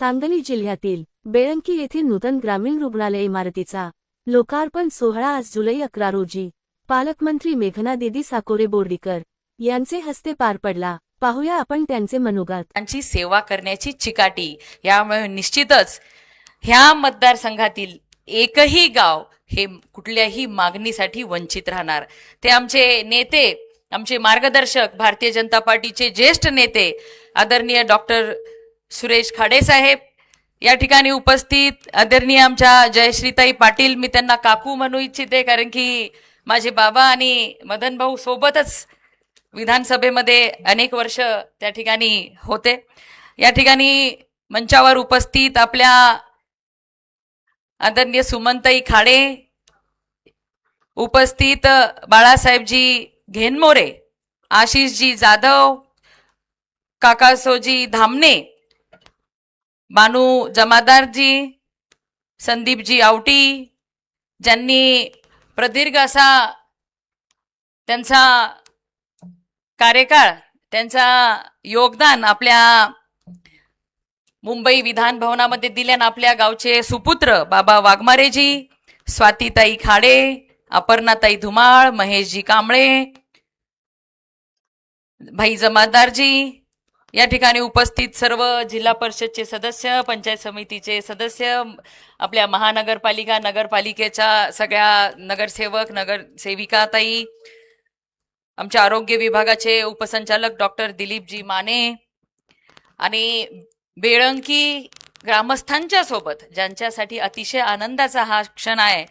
सांगली जिल्ह्यातील बेळंकी येथील नूतन ग्रामीण रुग्णालय इमारतीचा लोकार्पण सोहळा आज जुलै 11 रोजी पालकमंत्री मेघना दीदी साकोरे बोर्डीकर यांचे हस्ते पार पडला। पाहूया आपण त्यांचे मनोगत। त्यांची सेवा करण्याची चिकाटी, यामुळे निश्चितच ह्या मतदारसंघातील एकही गाव हे कुठल्याही मागणीसाठी वंचित राहणार। ते आमचे नेते, आमचे मार्गदर्शक, भारतीय जनता पार्टीचे ज्येष्ठ नेते आदरणीय डॉक्टर सुरेश खाडे साहेब या ठिकाणी उपस्थित, आदरणीय आमच्या जयश्रीताई पाटील, मी त्यांना काकू म्हणू इच्छिते कारण की माझे बाबा आणि मदन भाऊ सोबतच विधानसभेमध्ये अनेक वर्ष त्या ठिकाणी होते। या ठिकाणी मंचावर उपस्थित आपल्या आदरणीय सुमनताई खाडे, उपस्थित बाळासाहेबजी घेनमोरे, आशिषजी जाधव, काकासोजी धामणे, बानू जमादारजी, संदीपजी आवटी, ज्यांनी प्रदीर्घ असा त्यांचा कार्यकाळ, त्यांचा योगदान आपल्या मुंबई विधान भवनामध्ये दिल्यानं आपल्या गावचे सुपुत्र बाबा वाघमारेजी, स्वातीताई खाडे, अपर्णाताई धुमाळ, महेशजी कांबळे, भाई जमादारजी, या ठिकाणी उपस्थित सर्व जिल्हा परिषदचे सदस्य, पंचायत समितीचे सदस्य, आपल्या महानगरपालिका, नगरपालिकेच्या सगळ्या नगरसेवक, नगरसेविकाताई, आमच्या आरोग्य विभागाचे उपसंचालक डॉक्टर दिलीपजी माने आणि बेळंकी ग्रामस्थांच्या सोबत, ज्यांच्यासाठी अतिशय आनंदाचा हा क्षण आहे,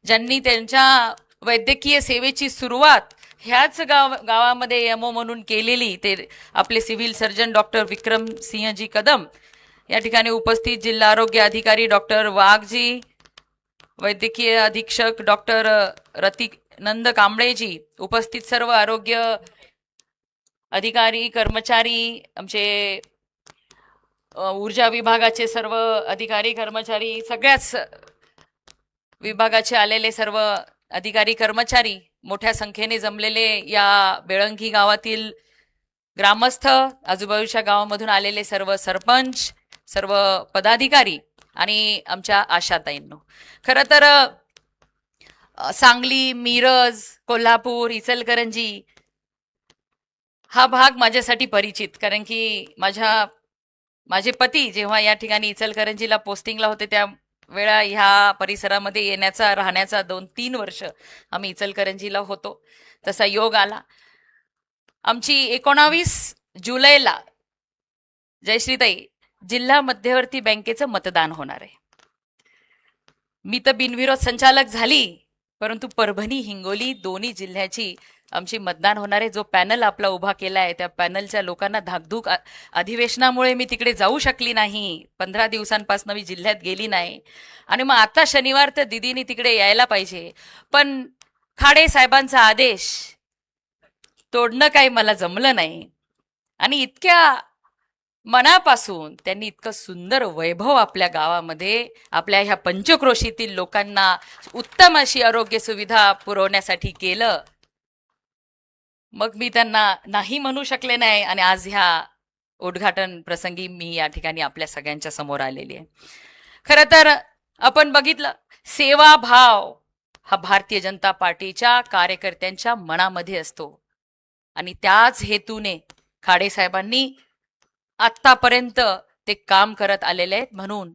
ज्यांनी त्यांच्या वैद्यकीय सेवेची सुरुवात ह्याच गावामध्ये एमओ म्हणून केलेली, ते आपले सिव्हिल सर्जन डॉक्टर विक्रम सिंहजी कदम, या ठिकाणी उपस्थित जिल्हा आरोग्य अधिकारी डॉक्टर वाघजी, वैद्यकीय अधीक्षक डॉक्टर रतिनंद कांबळेजी, उपस्थित सर्व आरोग्य अधिकारी कर्मचारी, आमचे ऊर्जा विभागाचे सर्व अधिकारी कर्मचारी, सगळ्याच विभागाचे आलेले सर्व अधिकारी कर्मचारी, मोठ्या संख्येने जमलेले या बेळंकी गावातील ग्रामस्थ, आजूबाजूच्या गावामधून आलेले सर्व सरपंच, सर्व पदाधिकारी आणि आमच्या आशाताईंनो, खरं तर सांगली, मिरज, कोल्हापूर, इचलकरंजी हा भाग माझ्यासाठी परिचित, कारण की माझे पती जेव्हा या ठिकाणी इचलकरंजीला पोस्टिंगला होते त्या वेळा ह्या परिसरामध्ये येण्याचा, राहण्याचा 2-3 वर्ष आम्ही इचलकरंजीला होतो, तसा योग आला। आमची 19 जुलैला जयश्रीताई जिल्हा मध्यवर्ती बँकेचं मतदान होणार आहे। मी तर बिनविरोध संचालक झाली, परंतु परभणी, हिंगोली दोन्ही जिल्ह्याची आमची मतदान होणार आहे। जो पॅनल आपला उभा केला आहे त्या पॅनलच्या लोकांना धाकधूक अधिवेशनामुळे मी तिकडे जाऊ शकली नाही, 15 दिवसांपासून मी जिल्ह्यात गेली नाही, आणि मग आता शनिवार तर दिदीनी तिकडे यायला पाहिजे, पण खाडे साहेबांचा आदेश तोडणं काही मला जमलं नाही, आणि इतक्या मनापासून त्यांनी इतकं सुंदर वैभव आपल्या गावामध्ये, आपल्या ह्या पंचक्रोशीतील लोकांना उत्तम अशी आरोग्य सुविधा पुरवण्यासाठी केलं, मग मी त्यांना नाही म्हणू शकले नाही, आणि आज ह्या उद्घाटन प्रसंगी मी या ठिकाणी आपल्या सगळ्यांच्या समोर आलेली आहे। खरं तर आपण बघितलं, सेवाभाव हा भारतीय जनता पार्टीच्या कार्यकर्त्यांच्या मनामध्ये असतो, आणि त्याच हेतूने खाडे साहेबांनी आतापर्यंत ते काम करत आलेले आहेत, म्हणून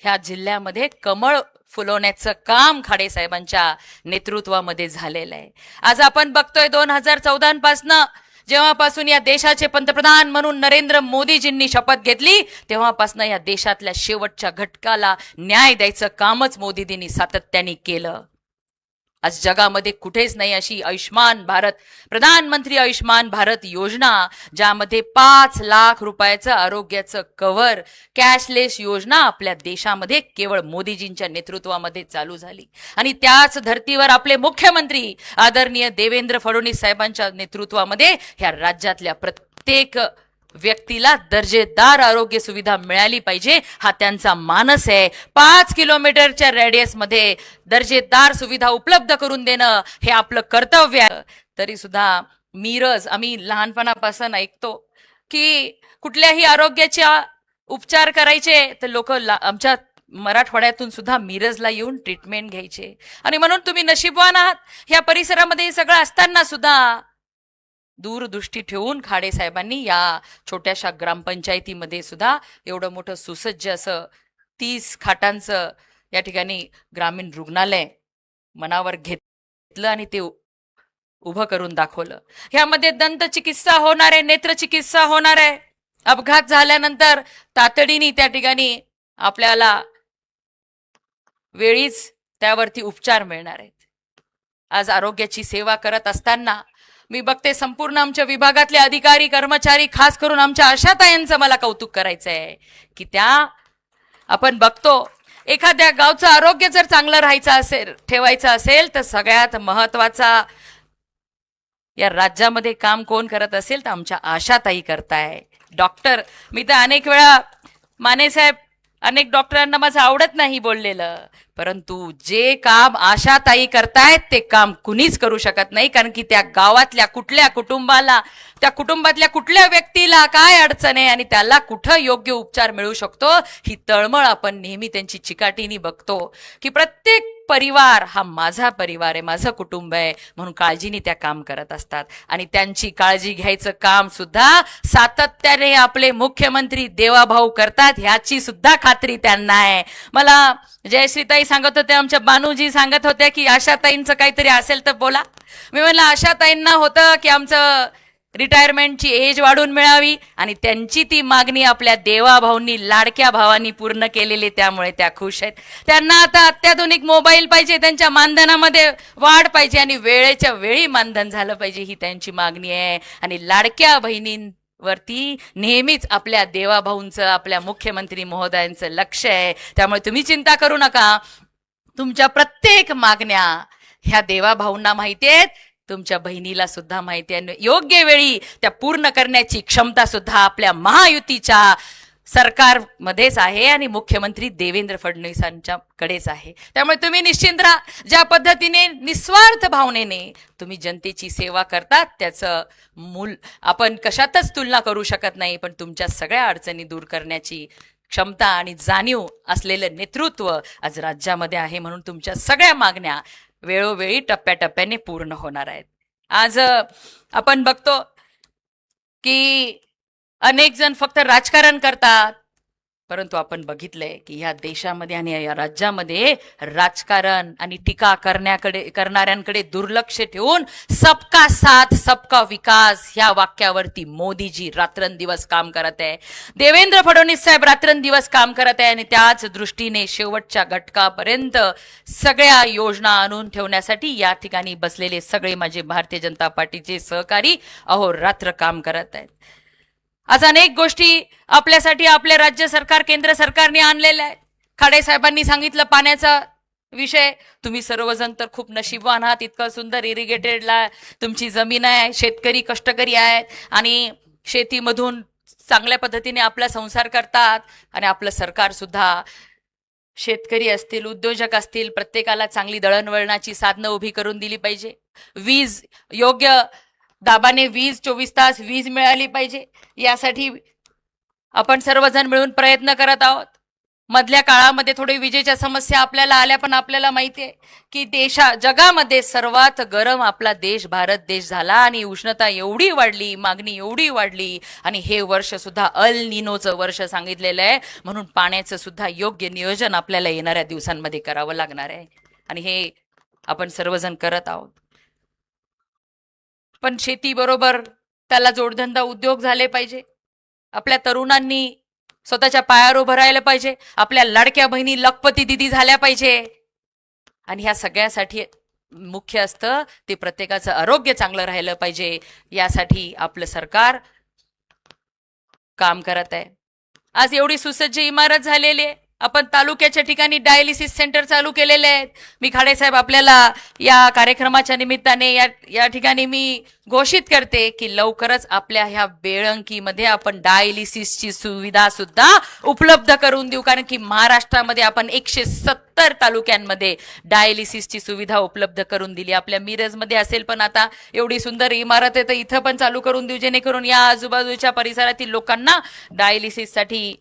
ह्या जिल्ह्यामध्ये कमळ फुलवण्याचं काम खाडे साहेबांच्या नेतृत्वामध्ये झालेलं आहे। आज आपण बघतोय 2014 पासनं, जेव्हापासून या देशाचे पंतप्रधान म्हणून नरेंद्र मोदीजींनी शपथ घेतली, तेव्हापासून या देशातल्या शेवटच्या घटकाला न्याय द्यायचं कामच मोदीजींनी सातत्याने केलं। आज जगामध्ये कुठेच नाही अशी आयुष्मान भारत, प्रधानमंत्री आयुष्मान भारत योजना, ज्यामध्ये 5 लाख रुपयाचं आरोग्याचं कव्हर, कॅशलेस योजना आपल्या देशामध्ये केवळ मोदीजींच्या नेतृत्वामध्ये चालू झाली, आणि त्याच धर्तीवर आपले मुख्यमंत्री आदरणीय देवेंद्र फडणवीस साहेबांच्या नेतृत्वामध्ये ह्या राज्यातल्या प्रत्येक व्यक्तीला दर्जेदार आरोग्य सुविधा मिळाली पाहिजे, हा त्यांचा मानस आहे। 5 किलोमीटरच्या रेडियस मध्ये दर्जेदार सुविधा उपलब्ध करून देणं हे आपलं कर्तव्य आहे। तरी सुद्धा मिरज, आम्ही लहानपणापासून ऐकतो की कुठल्याही आरोग्याच्या उपचार करायचे तर लोक आमच्या मराठवाड्यातून सुद्धा मिरजला येऊन ट्रीटमेंट घ्यायचे. आणि म्हणून तुम्ही नशीबवान आहात, ह्या परिसरामध्ये हे सगळं असताना सुद्धा दूरदृष्टी ठेवून खाडे साहेबांनी या छोट्याशा ग्रामपंचायतीमध्ये सुद्धा एवढं मोठं सुसज्ज असं 30 खाटांचं या ठिकाणी ग्रामीण रुग्णालय मनावर घेतलं आणि ते उभं करून दाखवलं. ह्यामध्ये दंत चिकित्सा होणार आहे, नेत्रचिकित्सा होणार आहे. अपघात झाल्यानंतर तातडीने त्या ठिकाणी आपल्याला वेळीच त्यावरती उपचार मिळणार आहेत. आज आरोग्याची सेवा करत असताना मी बघते संपूर्ण आमच्या विभागातले अधिकारी कर्मचारी, खास करून आमच्या आशाताईंचं मला कौतुक करायचं आहे की त्या आपण बघतो एखाद्या गावचं आरोग्य जर चांगलं राहायचं असेल, ठेवायचं असेल तर सगळ्यात महत्वाचा या राज्यामध्ये काम कोण करत असेल तर आमच्या आशाताई करताय. डॉक्टर, मी तर अनेक वेळा माने साहेब, अनेक डॉक्टरांना माझं आवडत नाही बोललेलं, परंतु जे काम आशाताई करतायत ते काम कुणीच करू शकत नाही. कारण की त्या गावातल्या कुठल्या कुटुंबाला, त्या कुटुंबातल्या कुठल्या व्यक्तीला काय अडचण आहे आणि त्याला कुठं योग्य उपचार मिळू शकतो ही तळमळ आपण नेहमी त्यांची चिकाटीने बघतो. की प्रत्येक परिवार हा माझा परिवार आहे, माझं कुटुंब आहे म्हणून काळजीने त्या काम करत असतात. आणि त्यांची काळजी घ्यायचं काम सुद्धा सातत्याने आपले मुख्यमंत्री देवाभाऊ करतात, ह्याची सुद्धा खात्री त्यांना आहे. मला जयश्रीताई सांगत होत्या, आमच्या बानूजी सांगत होत्या की आशाताईंचं काहीतरी असेल तर बोला. मी म्हणलं आशाताईंना होतं की आमचं रिटायरमेंटची एज वाढून मिळावी आणि त्यांची ती मागणी आपल्या देवाभाऊंनी, लाडक्या भावांनी पूर्ण केलेली, त्यामुळे त्या खुश आहेत. त्यांना आता अत्याधुनिक मोबाईल पाहिजे, त्यांच्या मानधनामध्ये वाढ पाहिजे आणि वेळेच्या वेळी मानधन झालं पाहिजे, ही त्यांची मागणी आहे. आणि लाडक्या बहिणींवरती नेहमीच आपल्या देवाभाऊंचं, आपल्या मुख्यमंत्री महोदयांचं लक्ष आहे. त्यामुळे तुम्ही चिंता करू नका, तुमच्या प्रत्येक मागण्या ह्या देवाभाऊंना माहिती आहेत, तुमच्या बहिणीला सुद्धा माहिती आहे. योग्य वेळी त्या पूर्ण करण्याची क्षमता सुद्धा आपल्या महायुतीच्या सरकारमध्येच आहे आणि मुख्यमंत्री देवेंद्र फडणवीसांच्याकडेच आहे. त्यामुळे तुम्ही निश्चिंत राहा. ज्या पद्धतीने निस्वार्थ भावनेने तुम्ही जनतेची सेवा करतात त्याचं मूल आपण कशातच तुलना करू शकत नाही. पण तुमच्या सगळ्या अडचणी दूर करण्याची क्षमता आणि जाणीव असलेलं नेतृत्व आज राज्यामध्ये आहे, म्हणून तुमच्या सगळ्या मागण्या वेळोवेळी टप्प्याटप्प्याने पूर्ण होणार आहेत. आज आपण बघतो की अनेक जण फक्त राजकारण करतात, परंतु आपण बघितलंय की ह्या देशामध्ये आणि या राज्यामध्ये राजकारण आणि टीका करणाऱ्यांकडे दुर्लक्ष ठेवून सबका साथ सबका विकास ह्या वाक्यावरती मोदीजी रात्रंदिवस काम करत आहे. देवेंद्र फडणवीस साहेब रात्रंदिवस काम करत आहे आणि त्याच दृष्टीने शेवटच्या घटकापर्यंत सगळ्या योजना आणून ठेवण्यासाठी या ठिकाणी बसलेले सगळे माझे भारतीय जनता पार्टीचे सहकारी अहोरात्र काम करत आहेत. आज अनेक गोष्टी आपल्यासाठी आपले राज्य सरकार, केंद्र सरकारने आणलेल्या आहेत. खाडे साहेबांनी सांगितलं पाण्याचा विषय, तुम्ही सर्वजण तर खूप नशीबवान आहात, इतकं सुंदर इरिगेटेडला तुमची जमीन आहे, शेतकरी कष्टकरी आहेत आणि शेतीमधून चांगल्या पद्धतीने आपला संसार करतात. आणि आपलं सरकार सुद्धा शेतकरी असतील, उद्योजक असतील, प्रत्येकाला चांगली दळणवळणाची साधनं उभी करून दिली पाहिजे. वीज योग्य दाबाने वीज 24 तास वीज मिळाली पाहिजे, यासाठी आपण सर्वजण मिळून प्रयत्न करत आहोत. मधल्या काळामध्ये थोडी विजेच्या समस्या आपल्याला आल्या, पण आपल्याला माहिती आहे की जगामध्ये सर्वात गरम आपला देश भारत देश झाला आणि उष्णता एवढी वाढली, मागणी एवढी वाढली आणि हे वर्ष सुद्धा अल निनोचं वर्ष सांगितलेलं आहे. म्हणून पाण्याचं सुद्धा योग्य नियोजन आपल्याला येणाऱ्या दिवसांमध्ये करावं लागणार आहे आणि हे आपण सर्वजण करत आहोत. पण शेतीबरोबर त्याला जोडधंदा उद्योग झाले पाहिजे. आपल्या तरुणांनी स्वतःच्या पायावर उभं राहिलं पाहिजे. आपल्या लाडक्या बहिणी लखपती दिदी झाल्या पाहिजे. आणि ह्या सगळ्यासाठी मुख्य असतं ते प्रत्येकाचं आरोग्य चांगलं राहिलं पाहिजे. यासाठी आपलं सरकार काम करत आहे. आज एवढी सुसज्ज इमारत झालेली आहे. आपण तालुक्याच्या ठिकाणी डायलिसिस सेंटर चालू केलेले आहेत. मी खाडे साहेब आपल्याला या कार्यक्रमाच्या निमित्ताने या ठिकाणी मी घोषित करते की लवकरच आपल्या ह्या बेळंकीमध्ये आपण डायलिसिसची सुविधा सुद्धा उपलब्ध करून देऊ. कारण की महाराष्ट्रामध्ये आपण 170 तालुक्यांमध्ये डायलिसिसची सुविधा उपलब्ध करून दिली. आपल्या मिरजमध्ये असेल, पण आता एवढी सुंदर इमारत आहे तर इथं पण चालू करून देऊ, जेणेकरून या आजूबाजूच्या परिसरातील लोकांना डायलिसिससाठी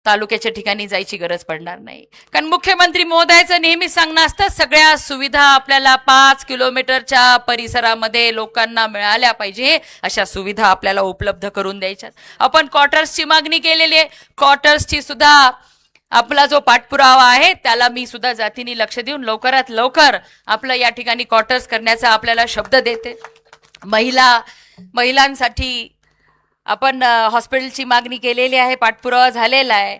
तालुक्याच्या ठिकाणी जायची गरज पडणार नाही. कारण मुख्यमंत्री महोदयाचं नेहमी सांगणं असतं सगळ्या सुविधा आपल्याला 5 किलोमीटरच्या परिसरामध्ये लोकांना मिळाल्या पाहिजे अशा सुविधा आपल्याला उपलब्ध करून द्यायच्यात. आपण क्वार्टर्सची मागणी केलेली आहे. क्वार्टर्सची सुद्धा आपला जो पाठपुरावा आहे त्याला मी सुद्धा जातीने लक्ष देऊन लवकरात लवकर आपलं या ठिकाणी क्वार्टर्स करण्याचा आपल्याला शब्द देते. महिलांसाठी आपण हॉस्पिटलची मागणी केलेली आहे, पाठपुरावा झालेला आहे.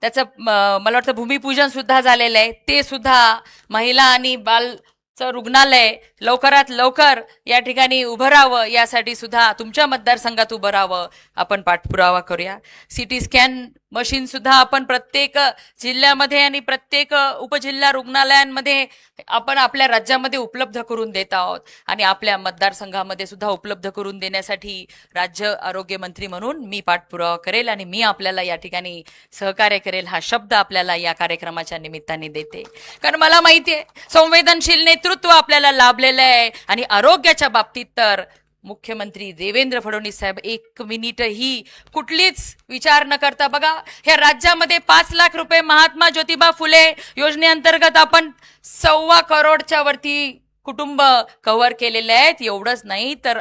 त्याचं मला वाटतं भूमिपूजन सुद्धा झालेलं आहे. ते सुद्धा महिला आणि बालचं रुग्णालय लवकरात लवकर या ठिकाणी उभं राहावं यासाठी सुद्धा तुमच्या मतदारसंघात उभं राहावं आपण पाठपुरावा करूया. सिटी स्कॅन मशीन सुद्धा आपण प्रत्येक जिल्ह्यामध्ये आणि प्रत्येक उपजिल्हा रुग्णालयांमध्ये आपण आपल्या राज्यामध्ये उपलब्ध करून देत आहोत आणि आपल्या मतदारसंघामध्ये सुद्धा उपलब्ध करून देण्यासाठी राज्य आरोग्य मंत्री म्हणून मी पाठपुरावा करेल आणि मी आपल्याला या ठिकाणी सहकार्य करेल हा शब्द आपल्याला या कार्यक्रमाच्या निमित्ताने देते. कारण मला माहिती आहे संवेदनशील नेतृत्व आपल्याला लाभलेलं आहे आणि आरोग्याच्या बाबतीत तर मुख्यमंत्री देवेंद्र फडणवीस साहेब 1 मिनिटही कुठलीच विचार न करता बघा ह्या राज्यामध्ये 5 लाख रुपये महात्मा ज्योतिबा फुले योजनेअंतर्गत आपण 1.25 करोडच्या वरती कुटुंब कव्हर केलेले आहेत. एवढंच नाही तर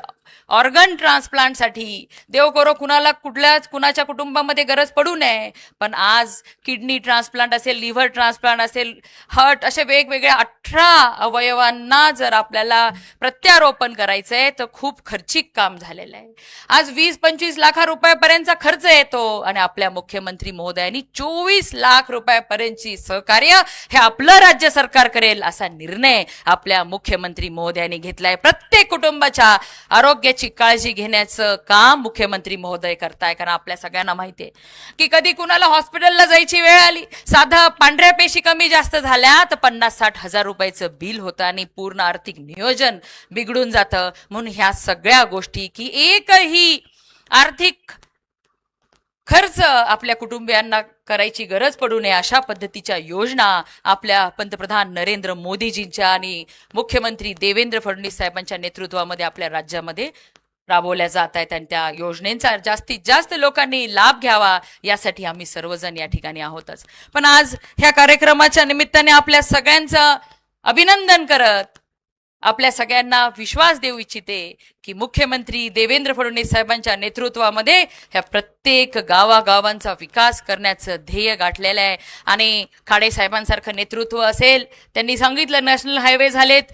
ऑर्गन ट्रान्सप्लांटसाठी देव करो कुणाच्या कुटुंबामध्ये गरज पडू नये, पण आज किडनी ट्रान्सप्लांट असेल, लिव्हर ट्रान्सप्लांट असेल, हार्ट असे वेगवेगळ्या 18 अवयवांना जर आपल्याला प्रत्यारोपण करायचंय तर खूप खर्चिक काम झालेलं आहे. आज 20-25 लाख रुपयापर्यंतचा खर्च येतो आणि आपल्या मुख्यमंत्री महोदयांनी 24 लाख रुपयापर्यंतची सहकार्य हे आपलं राज्य सरकार करेल असा निर्णय आपल्या मुख्यमंत्री महोदयांनी घेतलाय. प्रत्येक कुटुंबाच्या आरोग्याची काळजी घेण्याचं काम मुख्यमंत्री महोदय करताय. कारण आपल्या सगळ्यांना माहितीये की कधी कुणाला हॉस्पिटलला जायची वेळ आली, साधा पांढऱ्या पेशी कमी जास्त झाल्या तर 50-60 हजार रुपयाचं बिल होतं आणि पूर्ण आर्थिक नियोजन बिघडून जातं. म्हणून ह्या सगळ्या गोष्टी की एकही आर्थिक खर्च आपल्या कुटुंबियांना करायची गरज पडू नये अशा पद्धतीच्या योजना आपल्या पंतप्रधान नरेंद्र मोदीजींच्या आणि मुख्यमंत्री देवेंद्र फडणवीस साहेबांच्या नेतृत्वामध्ये आपल्या राज्यामध्ये राबवल्या जात आहेत आणि त्या योजनेचा जास्तीत जास्त लोकांनी लाभ घ्यावा यासाठी आम्ही सर्वजण या ठिकाणी आहोतच. पण आज ह्या कार्यक्रमाच्या निमित्ताने आपल्या सगळ्यांचं अभिनंदन करत आपल्या सगळ्यांना विश्वास देऊ इच्छिते की मुख्यमंत्री देवेंद्र फडणवीस साहेबांच्या नेतृत्वामध्ये ह्या प्रत्येक गावागावांचा विकास करण्याचं ध्येय गाठलेलं आहे. आणि खाडे साहेबांसारखं नेतृत्व असेल, त्यांनी सांगितलं नॅशनल हायवे झालेत,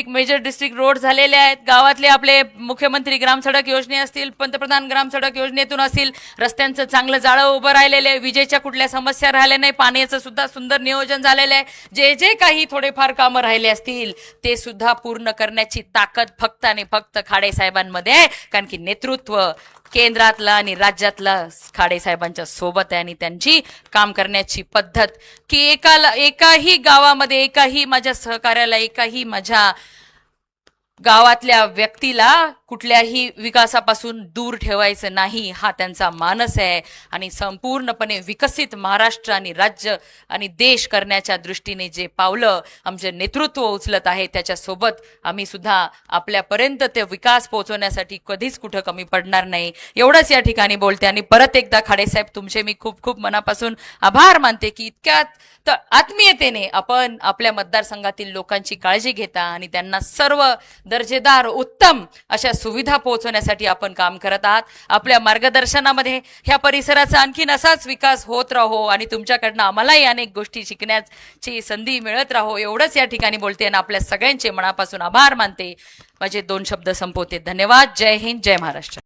मेजर डिस्ट्रिक्ट रोड झालेले आहेत, गावातले आपले मुख्यमंत्री ग्राम सडक योजने असतील, पंतप्रधान ग्राम सडक योजनेतून असतील, रस्त्यांचं चांगलं जाळं उभं राहिलेलं आहे, विजेच्या कुठल्या समस्या राहिल्या नाही, पाण्याचं सुद्धा सुंदर नियोजन झालेलं आहे. जे जे काही थोडेफार कामं राहिले असतील ते सुद्धा पूर्ण करण्याची ताकद फक्त आणि फक्त खाडे साहेबांमध्ये आहे. कारण की नेतृत्व केंद्रातला आणि राज्यातला खाडे साहेबांच्या सोबत आहे आणि त्यांची काम करण्याची पद्धत की एकाही गावामध्ये, एकाही माझ्या सहकार्याला, एकाही माझ्या गावातल्या व्यक्तीला कुठल्याही विकासापासून दूर ठेवायचं नाही हा त्यांचा मानस आहे. आणि संपूर्णपणे विकसित महाराष्ट्र आणि राज्य आणि देश करण्याच्या दृष्टीने जे पावलं आमचे नेतृत्व उचलत आहे त्याच्यासोबत आम्ही सुद्धा आपल्यापर्यंत ते विकास पोहोचवण्यासाठी कधीच कुठं कमी पडणार नाही एवढंच या ठिकाणी बोलते. आणि परत एकदा खाडेसाहेब तुमचे मी खूप खूप मनापासून आभार मानते की इतक्यात तर आत्मीयतेने आपण आपल्या मतदारसंघातील लोकांची काळजी घेता आणि त्यांना सर्व दर्जेदार उत्तम अशा सुविधा पोहोचवण्यासाठी आपण काम करत आहात. आपल्या मार्गदर्शनामध्ये ह्या परिसराचा आणखीन असाच विकास होत राहो आणि तुमच्याकडनं आम्हालाही अनेक गोष्टी शिकण्याची संधी मिळत राहो एवढंच या ठिकाणी बोलते आणि आपल्या सगळ्यांचे मनापासून आभार मानते. माझे 2 शब्द संपवते. धन्यवाद. जय हिंद, जय महाराष्ट्र.